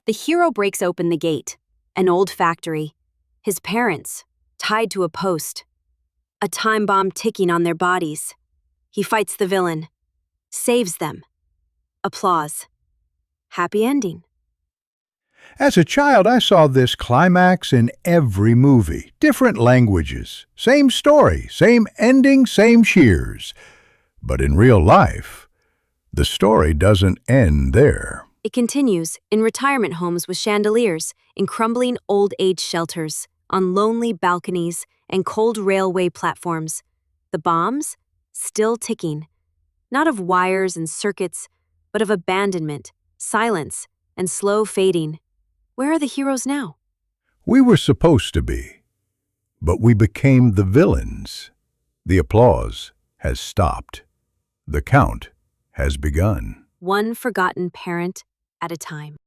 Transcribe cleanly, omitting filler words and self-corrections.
The hero breaks open the gate. An old factory. His parents, tied to a post. A time bomb ticking on their bodies. He fights the villain. Saves them. Applause. Happy ending. As a child, I saw this climax in every movie. Different languages. Same story, same ending, same cheers. But in real life, the story doesn't end there. It continues in retirement homes with chandeliers, in crumbling old age shelters, on lonely balconies and cold railway platforms. The bombs, still ticking. Not of wires and circuits, but of abandonment, silence, and slow fading. Where are the heroes now? We were supposed to be, but we became the villains. The applause has stopped. The count has begun. One forgotten parent at a time.